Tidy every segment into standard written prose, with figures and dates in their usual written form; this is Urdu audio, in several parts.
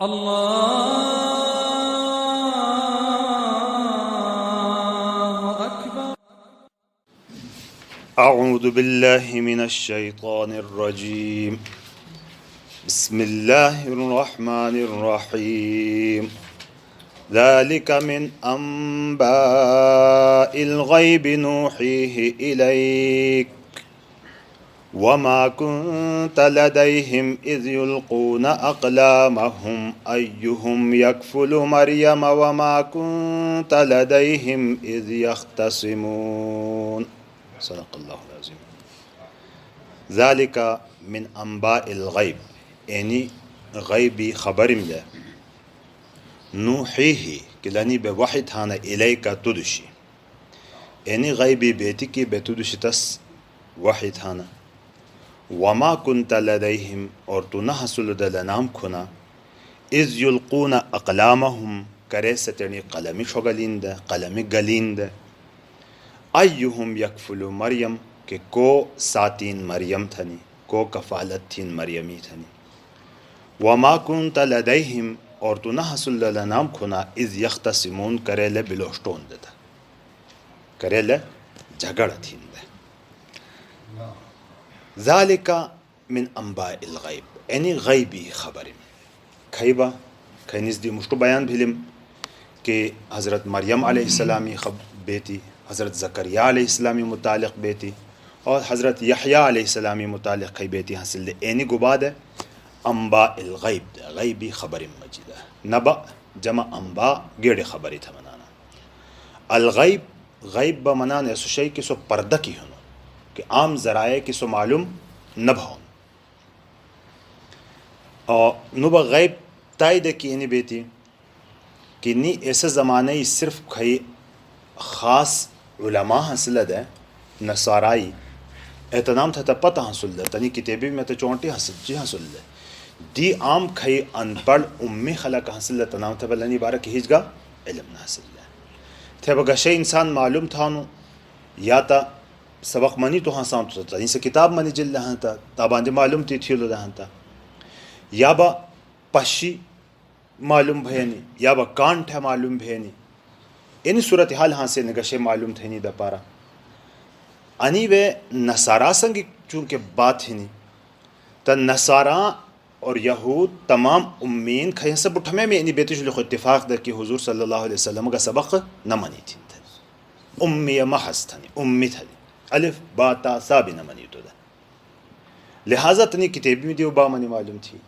الله أكبر. أعوذ بالله من الشيطان الرجيم. بسم الله الرحمن الرحيم. ذلك من أنباء الغيب نوحيه إليك وما كنت لديهم إذ يلقون أقلامهم أيهم يكفل مريم وما كنت لديهم إذ يختصمون. صدق اللہ العظیم. ذالک من انباء الغیب، یعنی غیبی خبرم ده نوحیه کلانی به وحی تانا الیکا تدشی، یعنی غیبی بیتی کی به تدشی تس وحی تانا. وما کنت لدیهم، اور تو نہ حصل دلنام کھنا، اذ یلقون اقلامهم کرے ستنی قلمی شغلینده قلمی گلینده، ایہم یکفل مریم کہ کو ساتین مریم تھنی، کو کفالت تھین مریمی تھنی. وما کنت لدیہم، اور تو نہ حصل لنام کھنا، اذ یختصمون کرے لے بلوشتون دتا، کرے لے جھگڑ تھین دے. ذالک من انباء الغیب، یعنی غیبی خبرم. کھیبا کھینیز دی مشتو بیان بھلم کہ حضرت مریم علیہ السلامی بیتی، حضرت زکریہ علیہ السلامی متعلق بیتی، اور حضرت یحییٰ علیہ السلامی متعلق کئی بیتی حاصل دے. اینی گبا دے انباء الغیب دے، غیبی خبر مجید ہے. نبا جمع انباء گیڑے خبری تھا منانا. الغیب غیب با منانا ایسو شئی کی سو پردہ کی ہنو، کہ عام ذرائع کی سو معلوم نب ہون. اور نبا غیب تائید کی اینی بیتی کہ نی ایسے زمانے ہی صرف کھئی خاص علماء حاصل ہے نصارائی اہتمام تھا پتہ حاصل ہے تنی کتابی میں تو چونٹی حاصل جی حاصل ہے دی عام کھئی ان پڑھ امی خلق حاصل ہے تنام تھا بلنی بارہ کی ہیچ گا علم نہ حاصل ہے تھے بگشے انسان معلوم تھا نو یا تا سبق منی تو ہاں سام تو تنی سے کتاب منی جل رہا تھا تابان جو معلوم تھی تھیلو رہا تھا یا با پشی معلوم بھینی یا با کانٹ ہے معلوم بھینی. ان صورتحال ہاں سے نگشے معلوم تھے نہیں دا پارا انی وے نصارا سنگ چونکہ بات ہی نہیں تا نصارا اور یہود تمام امین کھائیں سب اٹھمے میں انہی بیتی شلخ اتفاق دا کہ حضور صلی اللہ علیہ وسلم کا سبق نہ منی تھی امی محض تھنی امی تھنی الف با تا سا بھی نہ منی تو دا لہٰذا تنی کتابی میں دیو با منی معلوم تھی.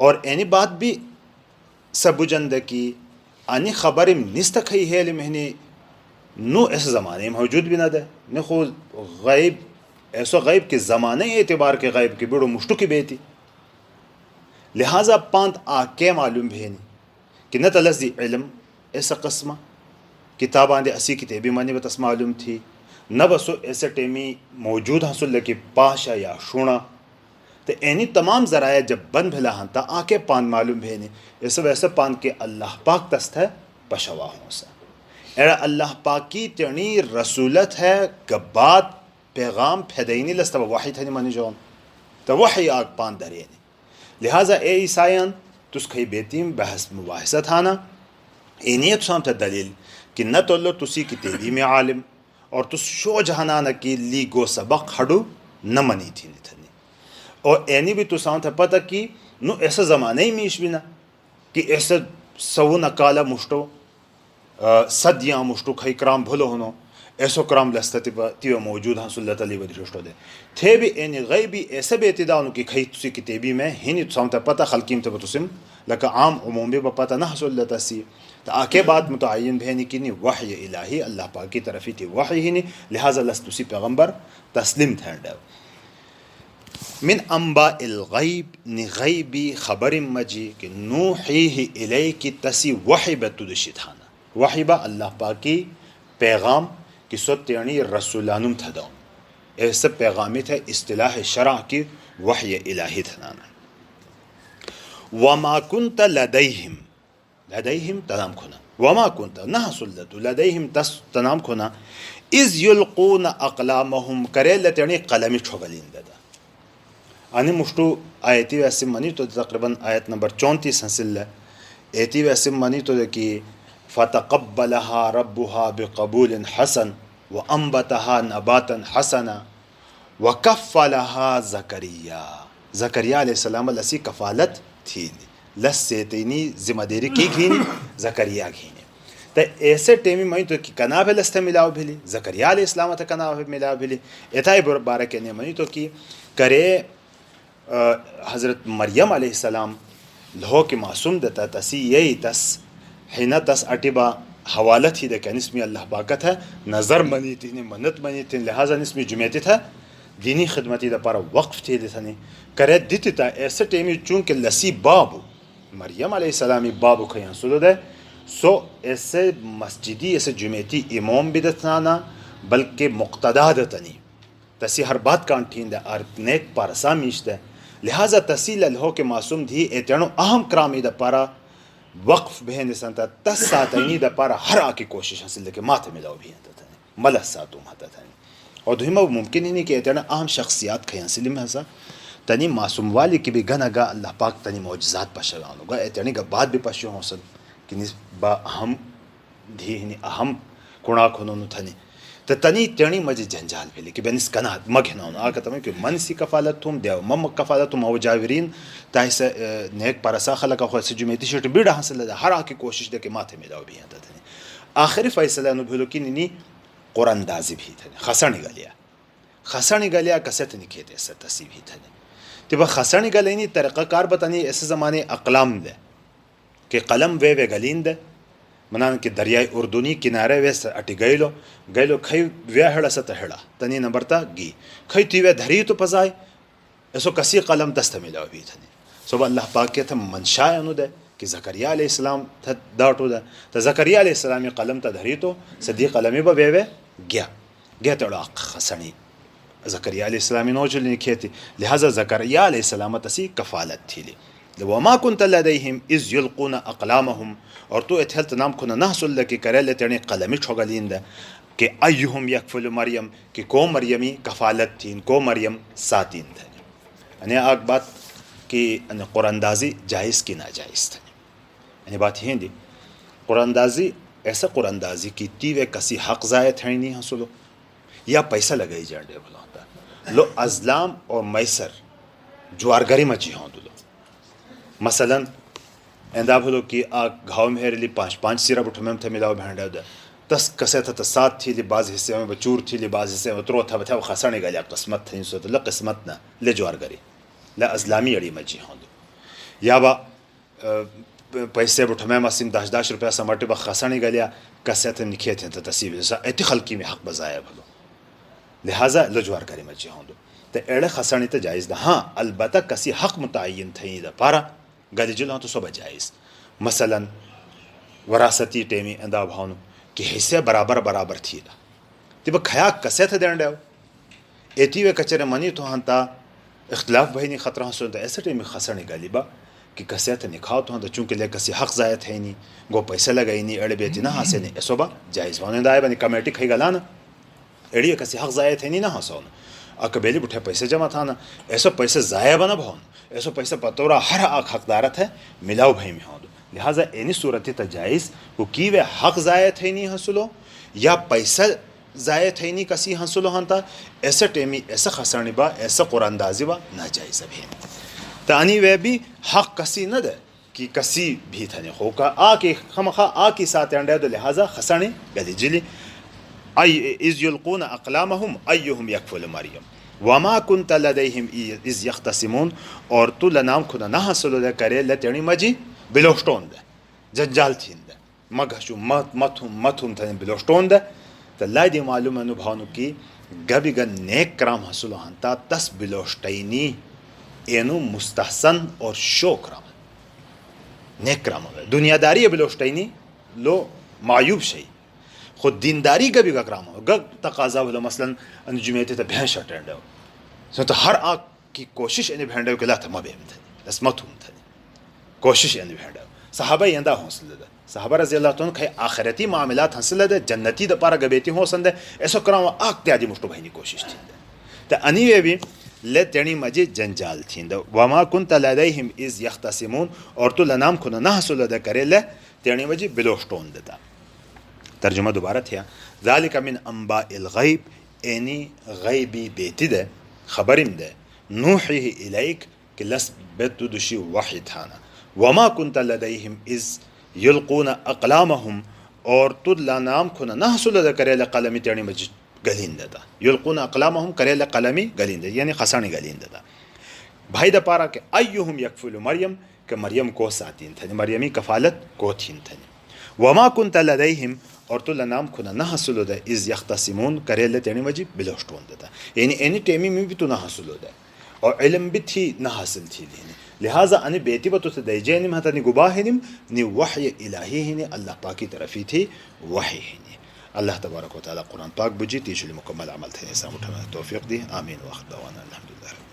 اور اینی بات بھی سب جند کی آنی خبرم نست کھئی ہے لمحنی نو اس زمانے موجود بھی نہ دے نہ خود غیب ایسو غیب کے زمانے اعتبار کے غیب کی بڑو مشتو کی بیتی. لہٰذا پانت آکے معلوم بھینی کہ نہ تلزی علم ایسا قسمہ کتابان دے اسی کتابی مانی بتس معلوم تھی نہ بسو ایسے ٹیمی موجود حاصل لکی پاشا یا شونا. تو اینی تمام ذرائع جب بند بھلا ہاں تا آکے پان معلوم بھینی ایسا ویسے پان کے اللہ پاک تست ہے پشواہوں سے ایرا اللہ پاک کی تینی رسولت ہے گبات پیغام پھیدینی لستا وحی تھنی منی جون تا وحی آگ پان درینی. لہٰذا اے عیسائیان تس کھئی بیتیم بحث مباحثہ تھانا اینیت سام تا دلیل کہ نہ تو اللہ تسی کتابی میں عالم اور تس شو جہانانا کی لی گو سبق ہڑو نہ منی تھی تھنی. اور اینی بھی تو سان تھا پتہ کی نو ایسا زمانے ہی میش بھی نہ کہ ایسا سو نکالا مشتو صدیاں مشتو کھئی کرام بھولو ہنو ایسو کرام لستا تیو موجود ہاں صلی اللہ علیہ وسلم دے تھے بھی اینی غیبی ایسا بھی اعتداؤنو کہ کھئی تسی کتابی میں ہینی تو سان تھا پتہ خلقیم تھا بتسم لکہ عام عموم بھی پتہ نہ حصول اللہ تسی تو آکے بعد متعین بھینی کی نی وحی الہی اللہ پاک کی طرفی تھی وحی ہی نی لہٰذا لستسی پیغمبر تسلیم تھا ڈیو. من انباء الغیب نی غیبی خبر مجی کہ نوحیہ الیکی تسی وحی بتدشی تھانا وحی با اللہ پاکی پیغام کی سوت یعنی رسولانم تھا داؤں ایسا پیغامی تھا اصطلاح شرع کی وحی الہی تھانا. وما کنت لدیہم لدیہم تنام کھنا وما کنت نہ سلطو لدیہم تنام کھنا اذ یلقون اقلامہم کرے لتنی قلمی چھوگلین دا ani mushtu ayeti vesim mani to takriban ayat number 34 hasil ayeti vesim mani to ki فتقبلها ربها بقبول حسن وأنبتها نباتا حسنا وكفلها زكريا علیہ السلام لسی کفالت تھی لس تینی ذمہ داری کی گھینی زکریا گھینی تو ایسے ٹیمی مئی تو کی کنا بھی لستے ملاو بھلی زکریا علیہ السلام تا کنا بھی ملاو بھلی اتائی بارہ کہنے مئی تو کی کرے حضرت مریم علیہ السلام لہو کی معصوم دیتا تسی یہی تس حین تس اٹبا حوالت ہی دے کہ نسمی اللہ باقت ہے نظر منی تھی منت منی تھی لہذا نسمی جمیتی تھا دینی خدمتی دا پارا وقف تھی دیتھنی کرے دیتی تا ایسے ٹیمی چونکہ لسی بابو مریم علیہ السلامی بابو کھیاں سلو دے سو ایسے مسجدی ایسے جمیتی امام بھی دتنانا بلکہ مقتدا دتنی تسی ہر بات کانٹھین دے اور نیک پارسا میش دے لہذا تسی للہو کے معصوم دی ایتنو اہم کرامی دا پارا وقف بہن سنتا تس ساتینی دا پارا ہر آکی کوشش حاصل دے کہ ماتے ملاو بھی ہنتا تھا ملس ساتوں ہتا تھا اور دوہیمہ وہ ممکن ہی نہیں کہ اتنا اہم شخصیات کھیاں سلیم ہسا تنی معصوم والی کی بھی گنا گا اللہ پاک تنی معجزات پشوانو گا اتنی کا بعد بھی پشو ہوں سن کہ با اہم دھی ہنی اہم کنا کھنونو تھنی تو تنی تنی مجھے جنجال بھی کہ بینس کنا مگھنونو آکا تمہیں کہ من سی کفالت تم دیو مم کفالت تم او جاورین تاہی سے نیک پارسا خلقا خواہ سے جمیتی شرٹ بیڑا حاصل دے ہر آکی کوشش دے کہ ماتے ملاو بھی ہنتا تھنی آخری فیصلہ انہوں بھولو کی نینی قرآن دازی بھی تھنی خسانی گلیا کسیت نکھیتے ایسا تسی بھی تھنی تیبا خسانی گلینی طریقہ کار بتانی ایسے زمانے اقلام دے کہ قلم وے گلین دے منان کہ دریائے اردنی کنارے وے اٹی گئلو کھئی وے ہڑا ستا ہڑا تنی نمبرتا گی کھئی تیوے دھری تو پزائے ایسو کسی قلم دست ملاو بھی تھنی صبح اللہ پاک کے تھا منشاء انو دے کہ زکریا علیہ السلام تھا داٹو دے تو زکریا علیہ السلامی قلم تا دھری تو صدی قلمی با وے گیا تو خسانی زکریا علیہ السلامی نوجل لکھی تھی لہذا زکریا علیہ السلام تسی کفالت تھی لی وما كنت لديهم اذ يلقون اقلامهم اور تو اتھلت نام کنا نحصل لکی کرے لیتے قلمی چھوگلین دا کہ ایہم یکفل مریم کہ کو مریمی کفالت تھین کو مریم ساتین تھا یعنی آگ بات کہ قرآن دازی جائز کی ناجائز تھا یعنی بات ہی دی قرآن دازی ایسا قرآن دازی کی تیوے کسی حق ضائع تھیں نہیں حاصلو یا پیسہ لگائی جانڈے بھلا ہوتا لو ازلام اور میسر جوارگری مچی ہوں دلو مثلا اندہ بھلو کی آگ گھاؤ میں ہیرے لی پانچ سیرہ بٹھو میں تھا ملاو بھینڈے دا تس کسے تھا سات تھی لی بعض حصے میں بچور تھی لی بعض حصے میں ترو تھا بتھا وہ خسانے گا لیا قسمت تھا انسو لا قسمت نا لے جوارگری لا ازلامی اڑی مچی ہوں دو یا با پیسے بٹھو میں مسیم 10 روپیہ سمارٹی با خسانے گا لیا کسے تھا نکھے تھے تصیب جیسا ایتی خلقی میں حق بزایا بھلو لہذا لجوار کری مچی ہوں دو تو ایڑے خسانی تا جائز دا ہاں البتہ کسی حق متعین تھیں دا پارا گلی جلو ہوں تو صبح جائز مثلا وراثتی ٹیمی اندہ بھاؤنو کہ حصے برابر تھی دا تیبا کھیا کسے تھا دینڈے ہو ایتی وے کچرے منی تو ہنتا اختلاف بھئی نہیں خطرہ ہوں سنتا ایسا ٹیمی خسانی گلی با کہ کسے تھا نکھاو تو ہنتا چونکہ لے کسی حق ضائع تھے نہیں گو پیسے لگائی نہیں اڑے بیتی نہ ہاسے نہیں ایسو با جائز بھاؤنے دائے بانی کمیٹی کھائی گلانا ایڑی کسی حق ضائع تھے نہیں نہ ہاسو اکبیلی بٹھے پیسے جمع تھا نا ایسو پیسے ضائع بنا بھون ایسو پیسے پتورا ہر آگ حقدارت ہے ملاو بھائی میں ہوں دو لہٰذا اینی صورتی تا جائز وہ کیوے حق ضائع تھے نہیں حسلو یا پیسہ ضائع تھے نہیں کسی حسلو ہنتا ایسا ٹیمی ایسا خسانی با ایسا قرآن دازی با ناجائز بھی تانی وے بھی حق کسی نہ دے کہ کسی بھی تھا نہیں خوکا آکی خمخا آکی ساتھ انڈے دو لہٰذا خسانی گلی جلی اذ یلقون اقلامهم ایہم یکفل مریم وما کنت لدیہم اذ یختصمون اور تو لنام کھنا نہ حاصلو دے کرے لتینی مجی بلوشتون دے جنجال تھین دے مگھشو متھم تھین بلوشتون دے تو اللہ دی معلوم انو بھانو کی گبی گا نیک کرام حاصلو ہنتا تس بلوشتینی اینو مستحسن اور شو کرام نیک کرام ہوگا دنیا داری بلوشتینی لو معیوب شئی خود دینداری کا بھی گرام ہو گگ تقاضا بھلو مثلا انجمیتی تا بھین شٹ رہنڈے ہو سو تو ہر آگ کی کوشش انہی بھینڈے ہو کہ لا تا مبیم تھا اسمت ہوں تھا کوشش انہی بھینڈے ہو صحابہ یندہ حوصل دے صحابہ رضی اللہ تعالیٰ کھائی آخرتی معاملات حاصل دے جنتی دا پارا گبیتی حوصل دے ایسو کرام آگ تیادی مشتو بھینی کوشش تھی دے تا انہی وے بھی لے تیڑی مجی جنجال تھین دا وما کنت لدیہم از یختصمون اور تو لنام کھنا نہ حصول دا کرے لے تیڑی مجی بلوشتون دا ترجمہ دوبارہ تھیا ذالک من انباء الغیب اینی غیبی بیتی دے خبرم دے نوحیہ الیک کہ لس بیتو دشی وحی تھانا وما کنت لدیہم از یلقون اقلامہم اور تو لنام کھنا نہ حصول دا کرے لے قلمی تیڑی مجی گلین دا یلقون اقلامہم کرے لے قلمی گلین دا یعنی خسانی گلین دا بھائی دا پارا کہ ایہم یکفل مریم کہ مریم کو ساتین تھا مریمی کفالت کو تھین تھا وما کنت لدیہم اور تو لنام کھنا نہ حصول دا از یختصمون کرے لے تیڑی مجی بلوشتون دا یعنی اینی ٹیمی میں بھی تو نہ حصول دا اور علم بھی تھی نہ حاصل تھی لینی لہٰذا انی بیتی بتو سے دیجینم ہتا نی گباہنم نی وحی الہی ہنی اللہ پاکی طرفی تھی وحی ہنی اللہ تبارک و تعالی قرآن پاک بجی تیجلی مکمل عمل تھے ایسا مٹھانا توفیق دی آمین وقت دوانا الحمدللہ.